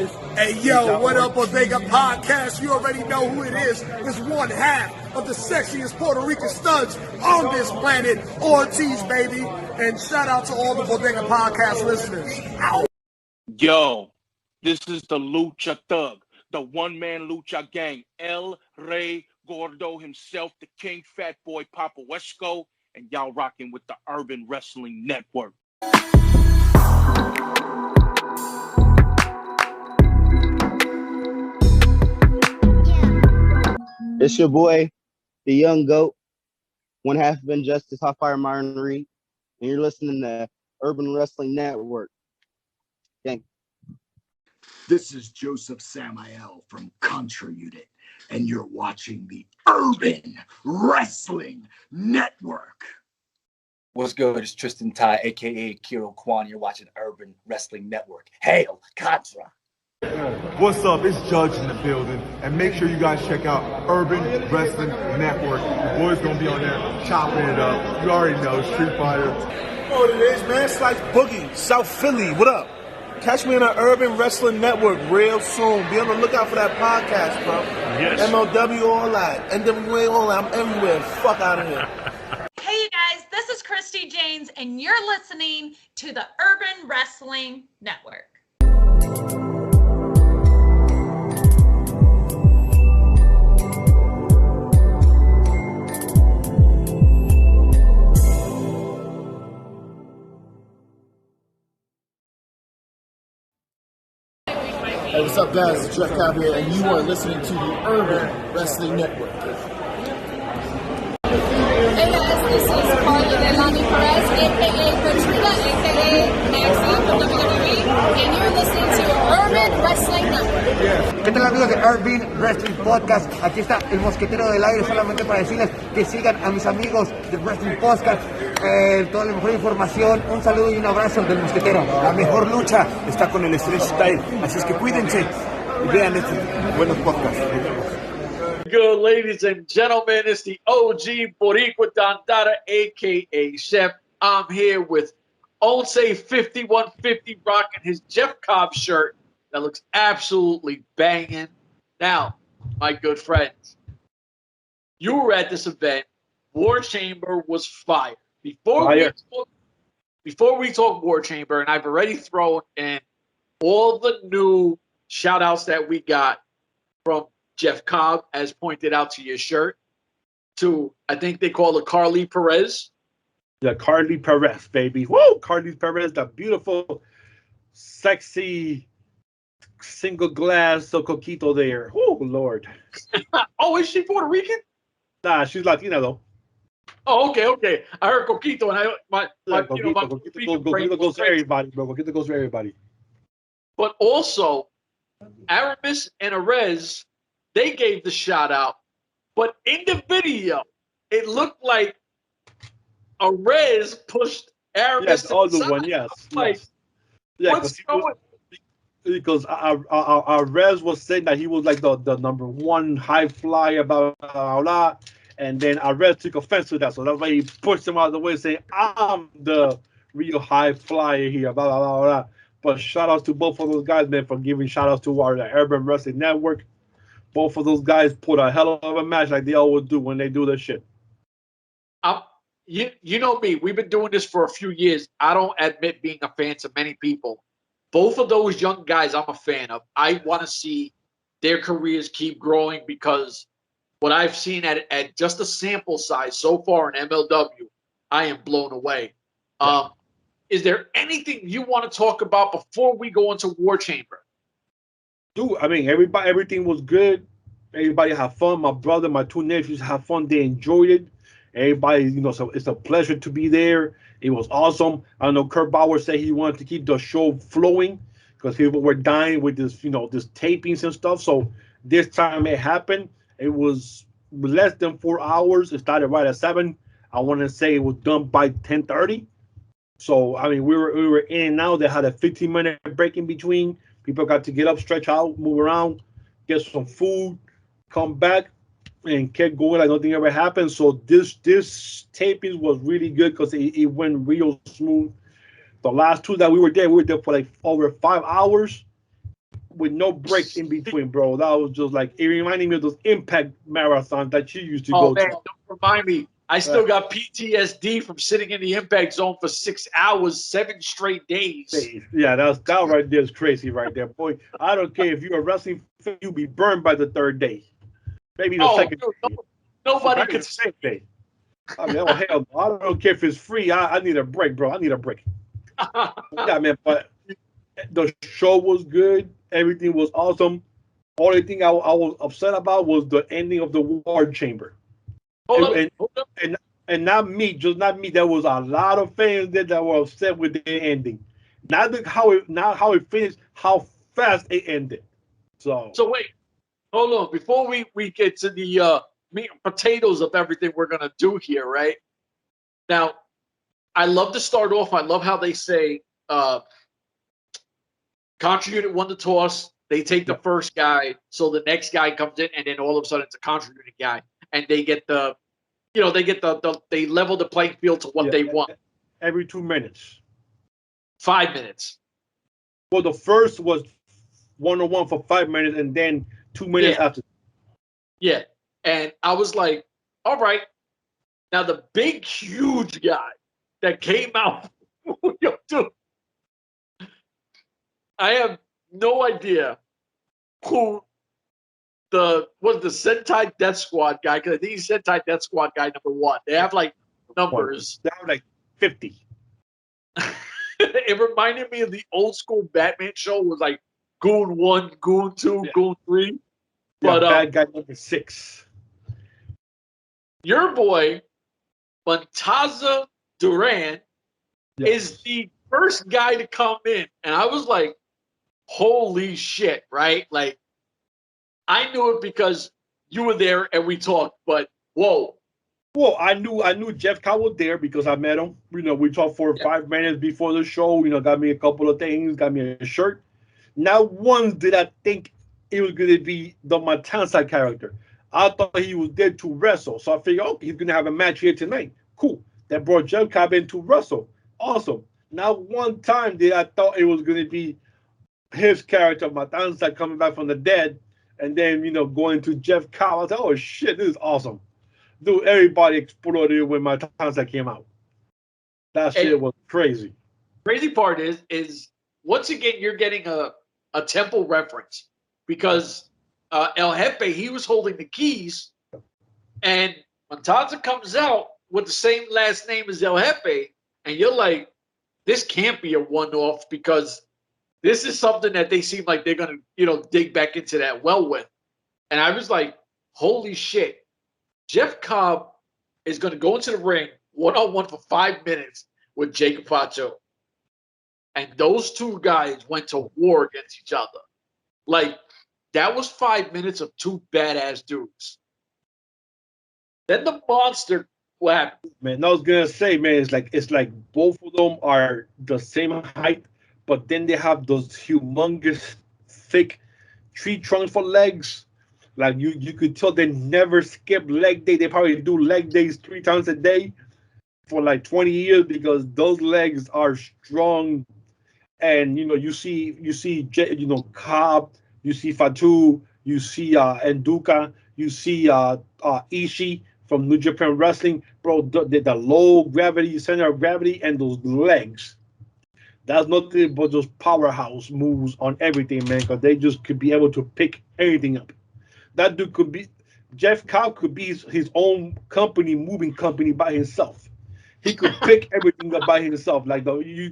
guys. Hey, yo, what up, Bodega Podcast? You already know who it is. It's one half of the sexiest Puerto Rican studs on this planet, Ortiz, baby. And shout out to all the Bodega Podcast listeners. Ow. Yo, this is the Lucha Thug, the one-man Lucha gang, El Rey Gordo himself, the King Fat Boy Papo Esco, and y'all rocking with the Urban Wrestling Network. It's your boy, the young GOAT, one half of Injustice, Hot Fire Myron, and you're listening to Urban Wrestling Network. Gang. This is Josef Samael from Contra Unit, and you're watching the Urban Wrestling Network. What's good? It's Tristan Ty, a.k.a. Ikuro Kwon. You're watching Urban Wrestling Network. Hail, Contra! What's up? It's Judge in the building. And make sure you guys check out Urban Wrestling Network. The boys going to be on there chopping it up. You already know, Street Fighter. You know what it is, man? It's like Boogie, South Philly. What up? Catch me on the Urban Wrestling Network real soon. Be on the lookout for that podcast, bro. Yes. MLW, all that. N.W.A, all that. I'm everywhere. Fuck out of here. Hey, you guys. This is Christi Jaynes, and you're listening to the Urban Wrestling Network. Hey, what's up, guys? It's Jeff Cobb here, and you are listening to the Urban Wrestling Network. Hey guys, this is Carly Perez, a.k.a. Katrina, a.k.a. Maxi from WWE, and you're listening to Urban Wrestling Network. ¿Qué tal, amigos de Urban Wrestling Podcast? Aquí está el mosquetero del aire solamente para decirles que sigan a mis amigos de Wrestling Podcast, toda la mejor información. Un saludo y un abrazo del mosquetero. La mejor lucha está con el Street Style, así es que cuídense y vean estos buenos podcasts. Good, ladies and gentlemen, it's the OG Boricua Dandara, a.k.a. Chef. I'm here with Once 5150 rocking his Jeff Cobb shirt that looks absolutely banging. Now, my good friends, you were at this event. War Chamber was fire. Before we talk War Chamber, and I've already thrown in all the new shout-outs that we got from Jeff Cobb, as pointed out to your shirt, to, I think they call it Carly Perez. Yeah, Carly Perez, baby. Woo! Carly Perez, the beautiful, sexy, single glass of coquito there. Woo, Lord. Oh, is she Puerto Rican? Nah, she's Latina, though. Oh, okay. I heard coquito, and Coquito goes for everybody, bro. Coquito goes for everybody. But also, Aramis and Arez, they gave the shout out, but in the video, it looked like Arez pushed Aramis. Yes, the other one, yes. Like, yeah, what's going? Because Arez was saying that he was like the number one high flyer, blah, blah, blah, and then Arez took offense to that, so that's why he pushed him out of the way, saying, "I'm the real high flyer here," blah, blah, blah, blah. But shout outs to both of those guys, man, for giving shout outs to our Urban Wrestling Network. Both of those guys put a hell of a match like they always do when they do their shit. You know me. We've been doing this for a few years. I don't admit being a fan to many people. Both of those young guys I'm a fan of. I want to see their careers keep growing because what I've seen at just a sample size so far in MLW, I am blown away. Yeah. Is there anything you want to talk about before we go into War Chamber? Dude, I mean, everything was good. Everybody had fun. My brother, my two nephews had fun. They enjoyed it. Everybody, so it's a pleasure to be there. It was awesome. I know Kurt Bauer said he wanted to keep the show flowing because people were dying with this, this tapings and stuff. So this time it happened. It was less than 4 hours. It started right at 7. I want to say it was done by 10:30. So I mean, we were in and out. They had a 15-minute break in between. People got to get up, stretch out, move around, get some food, come back, and kept going like nothing ever happened. So this taping was really good because it went real smooth. The last two that we were there for like over 5 hours. with no breaks in between, bro. That was just like, it reminded me of those Impact marathons that you used to go man, to. don't remind me. I still got PTSD from sitting in the Impact Zone for 6 hours, 7 straight days. Yeah, that right there is crazy right there, boy. I don't care if you're a wrestling fan, you'll be burned by the third day. Maybe the second day. Nobody could say day. I mean, oh hell no. I don't care if it's free. I need a break, bro. I need a break. Yeah, man, but the show was good. Everything was awesome. Only thing I was upset about was the ending of the War Chamber. And not me, just not me. There was a lot of fans there that were upset with the ending. Not how it finished, how fast it ended. So wait, hold on. Before we get to the meat and potatoes of everything we're gonna do here, right? Now, I love to start off. I love how they say contra unit won the toss. They take the first guy, so the next guy comes in, and then all of a sudden it's a contra unit guy, and they get the, they level the playing field to what they want. Every 2 minutes. 5 minutes. Well, the first was 1-on-1 for 5 minutes, and then 2 minutes after. Yeah, and I was like, all right. Now the big, huge guy that came out, dude, I have no idea who the Sentai Death Squad guy, because I think he's Sentai Death Squad guy number 1. They have like numbers. They have like 50. It reminded me of the old school Batman show. It was like Goon 1, Goon 2, Goon 3. But bad guy number 6. Your boy Montaza Duran is the first guy to come in, and I was like, holy shit, right? Like, I knew it because you were there and we talked, but whoa. Well, I knew Jeff Cow was there because I met him. We talked for 5 minutes before the show. Got me a couple of things, got me a shirt. Not once did I think it was going to be the Matanza character. I thought he was there to wrestle. So I figured, okay, he's going to have a match here tonight. Cool. That brought Jeff Cow in to wrestle. Awesome. Not one time did I thought it was going to be his character, Matanza, coming back from the dead, and then, going to Jeff Cow. I was like, oh, shit, this is awesome. Dude, everybody exploded when Matanza came out. That shit was crazy. Crazy part is once again, you're getting a Temple reference because El Jefe, he was holding the keys, and Matanza comes out with the same last name as El Jefe, and you're like, this can't be a one-off because this is something that they seem like they're going to, dig back into that well with. And I was like, holy shit. Jeff Cobb is going to go into the ring one-on-one for 5 minutes with Jacob Pacho. And those two guys went to war against each other. Like, that was 5 minutes of two badass dudes. Then the monster lap. Man, I was going to say, man, it's like both of them are the same height, but then they have those humongous, thick tree trunks for legs. Like you could tell they never skip leg day. They probably do leg days 3 times a day for like 20 years because those legs are strong. And you see Cobb, you see Fatu, you see Nduka, you see Ishii from New Japan Wrestling, bro. The low gravity, center of gravity, and those legs. That's nothing but just powerhouse moves on everything, man. Because they just could be able to pick anything up. That dude could be Jeff Cobb could be his own moving company by himself. He could pick everything up by himself. Like when we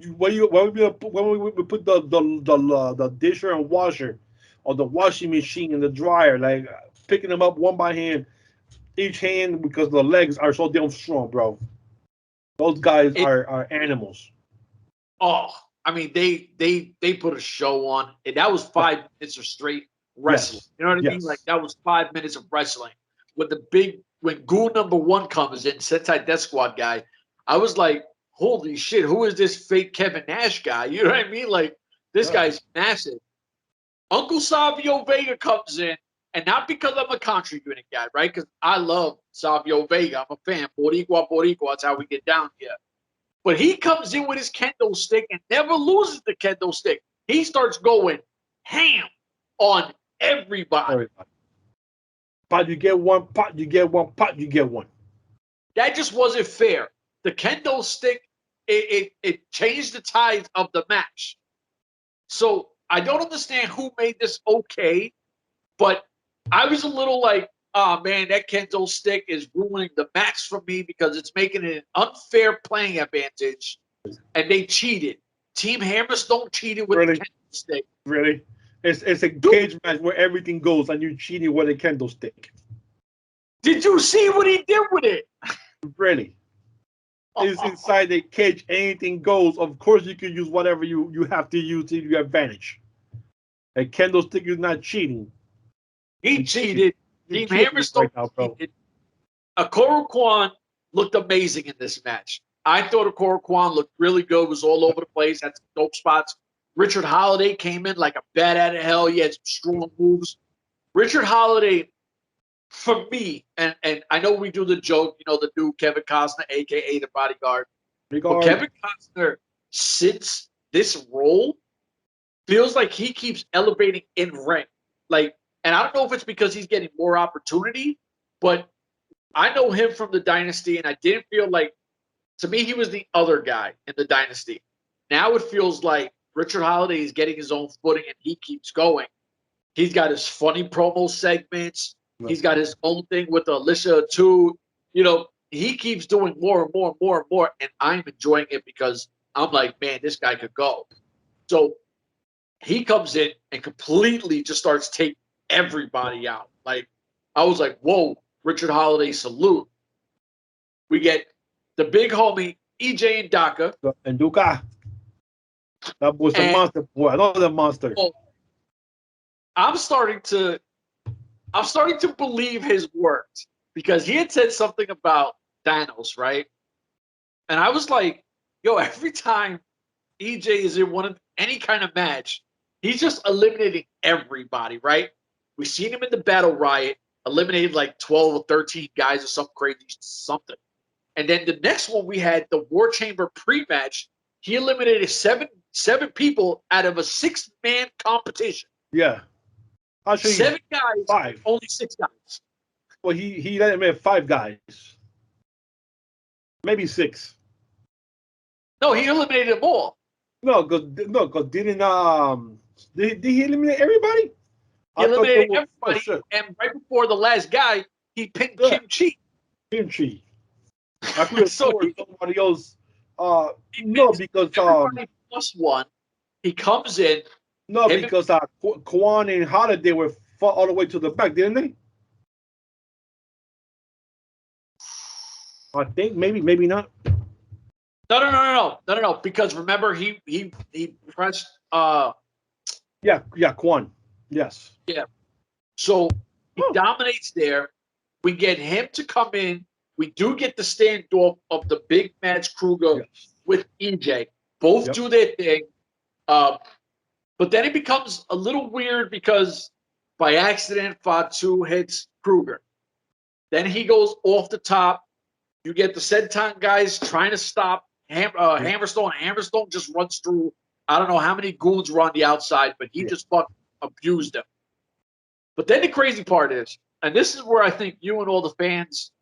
put the disher and washer, or the washing machine and the dryer, like picking them up one by hand, each hand because the legs are so damn strong, bro. Those guys are animals. Oh, I mean, they put a show on, and that was 5 minutes of straight wrestling. Yes. You know what I mean? Like, that was 5 minutes of wrestling. When Goon number 1 comes in, Sentai Death Squad guy, I was like, holy shit, who is this fake Kevin Nash guy? You know what I mean? Like, this guy's massive. Uncle Savio Vega comes in, and not because I'm a contra unit guy, right? Because I love Savio Vega. I'm a fan. Boricua, that's how we get down here. But he comes in with his kendo stick and never loses the kendo stick. He starts going ham on everybody. Pot, you get one. Pot, you get one. Pot, you get one. That just wasn't fair. The kendo stick, it changed the tides of the match. So I don't understand who made this okay, but I was a little like, oh man, that kendo stick is ruining the match for me because it's making it an unfair playing advantage, and they cheated. Team Hammerstone cheated with the kendo stick. Really? It's a cage match where everything goes, and you cheating with a kendo stick. Did you see what he did with it? Really? It's inside the cage. Anything goes. Of course, you can use whatever you have to use to your advantage. A kendo stick is not cheating. He cheated. Team Hammerstone cheated. Ikuro Kwon looked amazing in this match. I thought Ikuro Kwon looked really good. Was all over the place. Had some dope spots. Richard Holiday came in like a bat out of hell. He had some strong moves. Richard Holiday, for me, and I know we do the joke, the new Kevin Costner, a.k.a. the bodyguard. But Kevin Costner, since this role, feels like he keeps elevating in ring. And I don't know if it's because he's getting more opportunity, but I know him from the Dynasty, and I didn't feel like, to me, he was the other guy in the Dynasty. Now it feels like Richard Holiday is getting his own footing, and he keeps going. He's got his funny promo segments. He's got his own thing with Alicia too. He keeps doing more and more and more and more, and I'm enjoying it because I'm like, man, this guy could go. So he comes in and completely just starts taking everybody out. I was like, whoa, Richard Holiday, salute. We get the big homie EJ and Daka. And Duka. That was a monster boy. Another monster. Well, I'm starting to believe his words because he had said something about Thanos, right? And I was like, yo, every time EJ is in any kind of match, he's just eliminating everybody, right? We've seen him in the Battle Riot, eliminated like 12 or 13 guys or some crazy something. And then the next one we had, the War Chamber pre-match, he eliminated seven people out of a 6-man competition. Yeah. Actually, 7 guys, 5. only 6 guys. Well, he let him in 5 guys. Maybe 6. No, he eliminated them all. No, because did he eliminate everybody? He eliminated everybody, and right before the last guy, he pinned Kimchi. Kimchi. I could have sworn somebody else. No, because plus 1. He comes in. No, because Kwon and Holiday were fought all the way to the back, didn't they? I think maybe not. No. Because remember, he pressed. Yeah, Kwon. Yes. Yeah. So he dominates there. We get him to come in. We do get the standoff of the big match Kruger with EJ. Both do their thing. But then it becomes a little weird because by accident, Fatu hits Kruger. Then he goes off the top. You get the Senton guys trying to stop Hammerstone. Hammerstone just runs through. I don't know how many goons were on the outside, but he just fucking abused them. But then the crazy part is, and this is where I think you and all the fans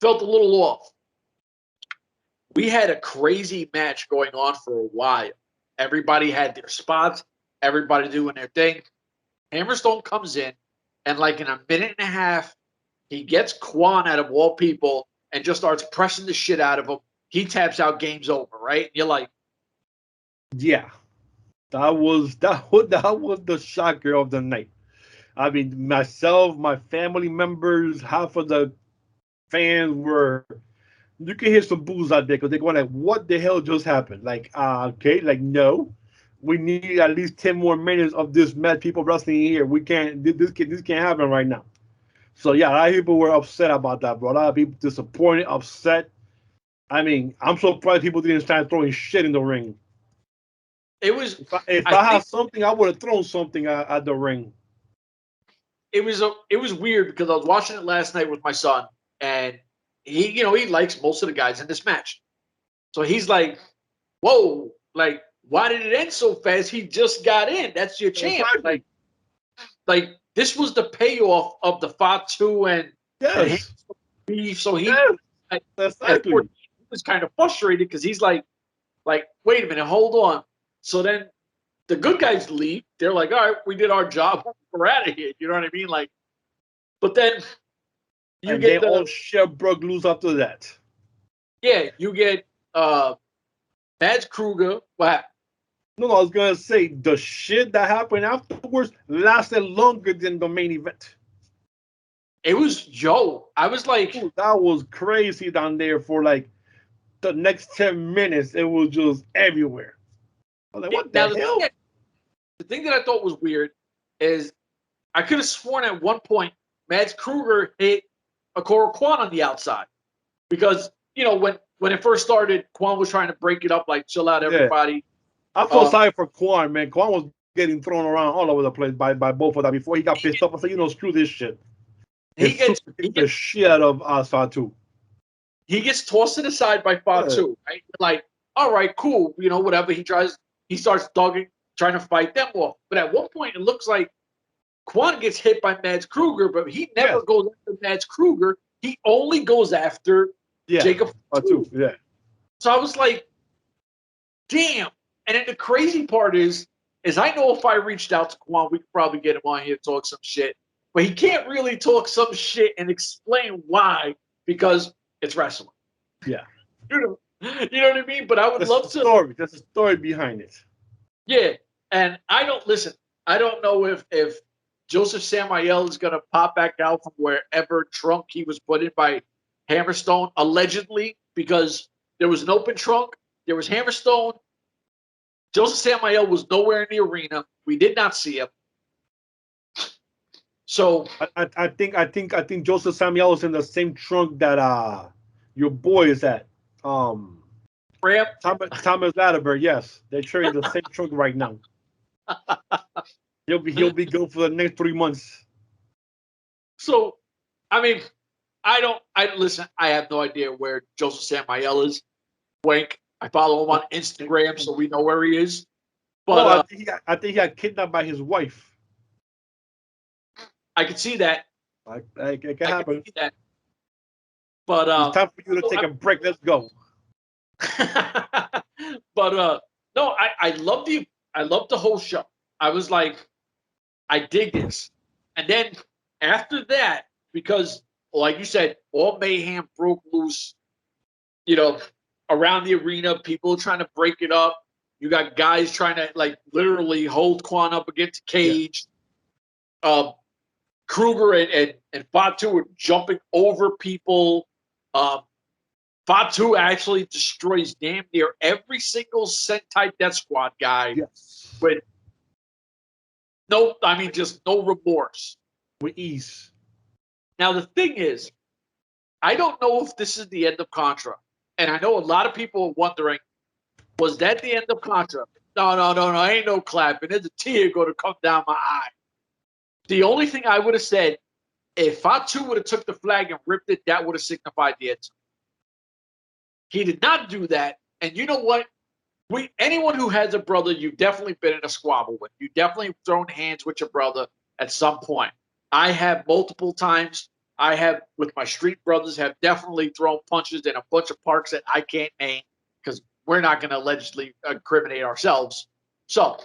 felt a little off. We had a crazy match going on for a while. Everybody had their spots. Everybody doing their thing. Hammerstone comes in, and like in a minute and a half, he gets Kwon out of all people and just starts pressing the shit out of him. He taps out, game's over, right? You're like, yeah, that was the shocker of the night. I mean, myself, my family members, half of the fans were. You can hear some boos out there because they're going like, "What the hell just happened?" Like, okay, like no. We need at least 10 more minutes of this match. People wrestling here. We can't. This can't happen right now. So yeah, a lot of people were upset about that, bro. A lot of people disappointed, upset. I mean, I'm so surprised people didn't start throwing shit in the ring. It was. If I had something, I would have thrown something at the ring. It was weird because I was watching it last night with my son, and he likes most of the guys in this match. So he's like, "Whoa, like." Why did it end so fast? He just got in. That's your champ. Like, like this was the payoff of the Fatu and beef. So he was kind of frustrated because he's like, wait a minute, hold on. So then the good guys leave. They're like, all right, we did our job. We're out of here. You know what I mean? Like, but then you get they all share broke loose after that. Yeah, you get Mads Kruger. What? No, I was gonna say the shit that happened afterwards lasted longer than the main event. It was I was like, ooh, that was crazy down there for like the next 10 minutes. It was just everywhere. I was like, what the hell? The thing that I thought was weird is I could have sworn at one point Mads Kruger hit Ikuro Kwon on the outside because when it first started, Kwon was trying to break it up, like chill out, everybody. I feel sorry for Kwon, man. Kwon was getting thrown around all over the place by both of them before he got pissed off. I said, screw this shit. He gets the shit out of Fatu. He gets tossed to the side by Fatu, right? Like, all right, cool. Whatever. He starts dogging, trying to fight them off. But at one point, it looks like Kwon gets hit by Mads Kruger, but he never goes after Mads Kruger. He only goes after Jacob Fatu. Yeah. So I was like, damn. And then the crazy part is I know if I reached out to Kwon, we could probably get him on here to talk some shit. But he can't really talk some shit and explain why, because it's wrestling. Yeah. You know what I mean? But I would love to. There's a story behind it. Yeah. And I don't know if Josef Samael is going to pop back out from wherever trunk he was put in by Hammerstone, allegedly, because there was an open trunk. There was Hammerstone. Josef Samael was nowhere in the arena. We did not see him. So I think Josef Samael is in the same trunk that your boy is at. Ramp? Thomas Latterberg, yes. They're sharing the same trunk right now. He'll be good for the next 3 months. So, I mean, listen, I have no idea where Josef Samael is. Wink. I follow him on Instagram, so we know where he is. But I think he got kidnapped by his wife. I can see that. It can happen. See that. But it's time for you to take a break. Let's go. But no, I love the whole show. I was like, I dig this. And then after that, because like you said, all mayhem broke loose, around the arena, people trying to break it up. You got guys trying to literally hold Kwon up against a cage. Yeah. Kruger and Fatu were jumping over people. Fatu actually destroys damn near every single Sentai Death Squad guy. Yes. With just no remorse. With ease. Now, the thing is, I don't know if this is the end of Contra. And I know a lot of people are wondering, was that the end of Contra? No, ain't no clapping. There's a tear going to come down my eye. The only thing I would have said, if Fatu would have took the flag and ripped it, that would have signified the end. He did not do that. And you know what? Anyone who has a brother, you've definitely been in a squabble with. You've definitely thrown hands with your brother at some point. I have multiple times. I have, with my street brothers, have definitely thrown punches in a bunch of parks that I can't name because we're not going to allegedly incriminate ourselves. So,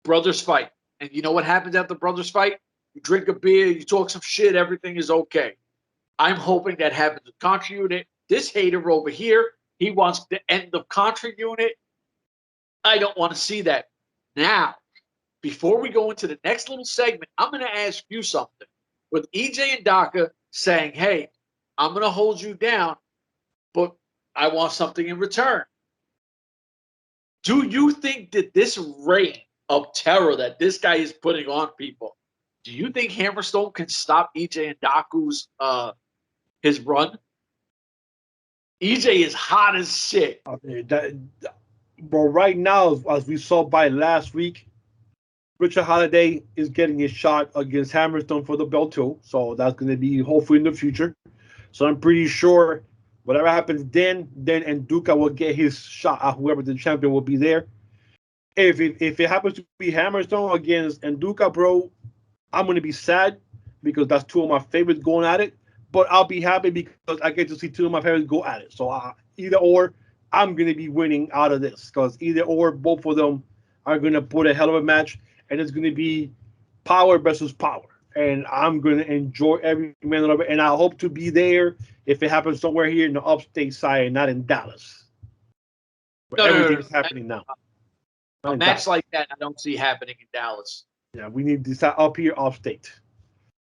brothers fight. And you know what happens after brothers fight? You drink a beer, you talk some shit, everything is okay. I'm hoping that happens with Contra Unit. This hater over here, he wants the end of Contra Unit. I don't want to see that. Now, before we go into the next little segment, I'm going to ask you something. With EJ and Daka saying, hey, I'm going to hold you down, but I want something in return. Do you think that this reign of terror that this guy is putting on people, do you think Hammerstone can stop EJ and Daku's his run? EJ is hot as shit. But right now, as we saw by last week, Richard Holiday is getting his shot against Hammerstone for the belt too. So that's going to be hopefully in the future. So I'm pretty sure whatever happens then N.W.A will get his shot at whoever the champion will be there. If it happens to be Hammerstone against N.W.A, bro, I'm going to be sad because that's two of my favorites going at it. But I'll be happy because I get to see two of my favorites go at it. So either or, I'm going to be winning out of this because either or, both of them are going to put a hell of a match, and it's going to be power versus power. And I'm going to enjoy every minute of it. And I hope to be there if it happens somewhere here in the upstate side and not in Dallas. Where everything is happening now. A match like that, I don't see happening in Dallas. Yeah, we need this up here upstate.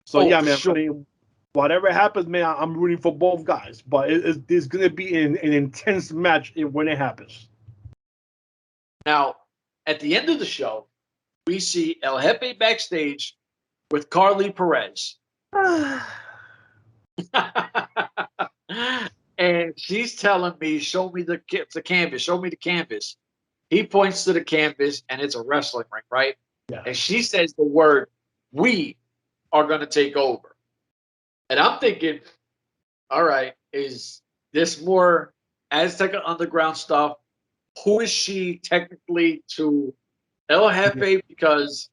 So, yeah, man. Sure. I mean, whatever happens, man, I'm rooting for both guys. But it's going to be an intense match when it happens. Now, at the end of the show, we see El Jefe backstage with Carly Perez. And she's telling me, show me the canvas, show me the canvas. He points to the canvas, and it's a wrestling ring, right? Yeah. And she says the word, we are going to take over. And I'm thinking, all right, is this more Azteca Underground stuff? Who is she technically to El Jefe? Because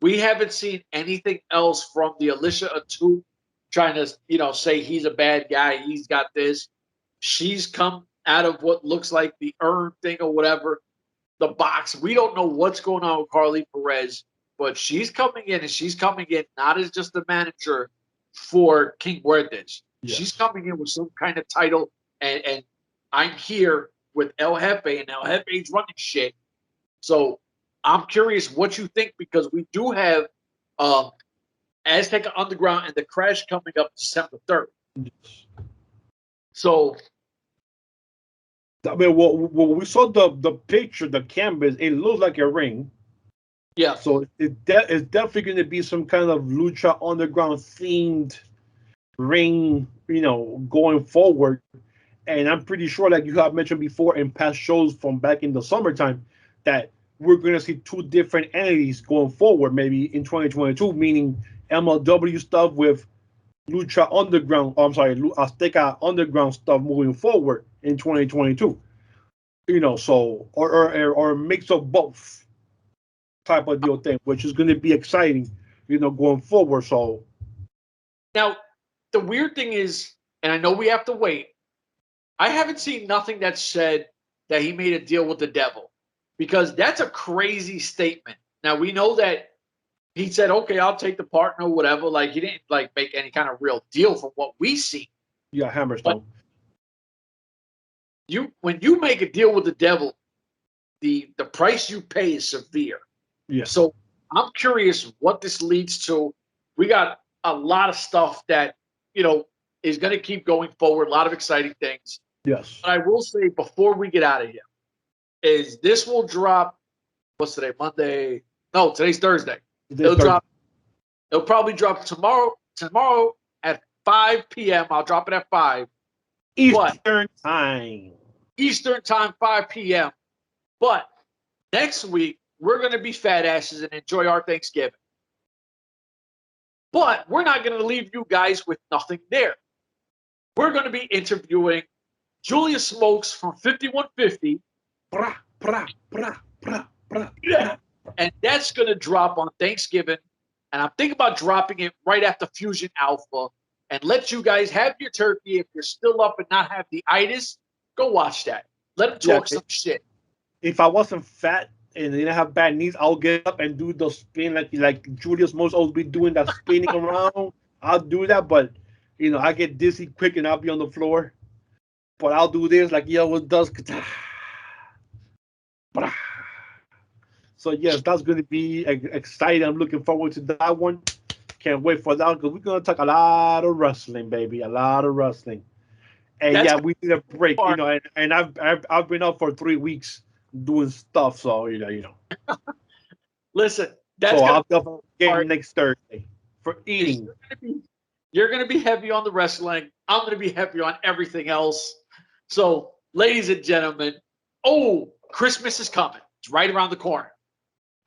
we haven't seen anything else from the Alicia Atu trying to, say he's a bad guy. He's got this. She's come out of what looks like the urn thing or whatever, the box. We don't know what's going on with Carly Perez, but she's coming in, and she's coming in not as just the manager for King Huertas. Yes. She's coming in with some kind of title, and I'm here with El Jefe, and El Jefe's running shit. So I'm curious what you think, because we do have Azteca Underground and the Crash coming up December 3rd. Yes. So, I mean, when we saw the picture, the canvas, it looks like a ring. Yeah. So it's definitely going to be some kind of Lucha Underground themed ring, going forward. And I'm pretty sure, like you have mentioned before in past shows from back in the summertime, that we're going to see two different entities going forward, maybe in 2022, meaning MLW stuff with Lucha Underground, Azteca Underground stuff moving forward in 2022. So or a mix of both type of deal thing, which is going to be exciting, going forward. So now the weird thing is, and I know we have to wait, I haven't seen nothing that said that he made a deal with the devil, because that's a crazy statement. Now we know that he said, okay, I'll take the partner, whatever. Like, he didn't make any kind of real deal from what we see. Yeah, Hammerstone. When you make a deal with the devil, the price you pay is severe. Yeah. So I'm curious what this leads to. We got a lot of stuff that, is going to keep going forward, a lot of exciting things. Yes. But I will say before we get out of here, is this will drop, what's today, Monday? No, today's Thursday. It'll probably drop tomorrow at 5 p.m. I'll drop it at 5. Eastern time. Eastern time, 5 p.m. But next week, we're going to be fat asses and enjoy our Thanksgiving. But we're not going to leave you guys with nothing there. We're going to be interviewing Julia Smokes from 5150. Yeah. And that's going to drop on Thanksgiving. And I'm thinking about dropping it right after Fusion Alpha, and let you guys have your turkey. If you're still up and not have the itis, go watch that. Let them talk some shit. If I wasn't fat and didn't have bad knees, I'll get up and do the spin like Julius most always be doing, that spinning around. I'll do that, but I get dizzy quick and I'll be on the floor. But I'll do this like it does. So yes, that's going to be exciting. I'm looking forward to that one. Can't wait for that, because we're going to talk a lot of wrestling, baby, a lot of wrestling. And we need a break, and I've been up for 3 weeks doing stuff, so Listen, I'll definitely get next Thursday for eating. You're going to be heavy on the wrestling. I'm going to be heavy on everything else. So, ladies and gentlemen, Christmas is coming. It's right around the corner.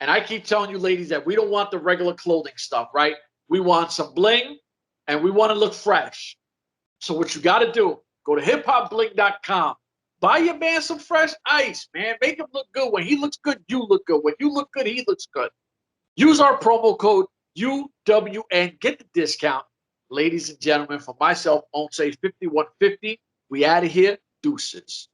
And I keep telling you, ladies, that we don't want the regular clothing stuff, right? We want some bling, and we want to look fresh. So what you got to do, go to hiphopbling.com. Buy your man some fresh ice, man. Make him look good. When he looks good, you look good. When you look good, he looks good. Use our promo code UWN. Get the discount, ladies and gentlemen. For myself, Once 5150. We out of here. Deuces.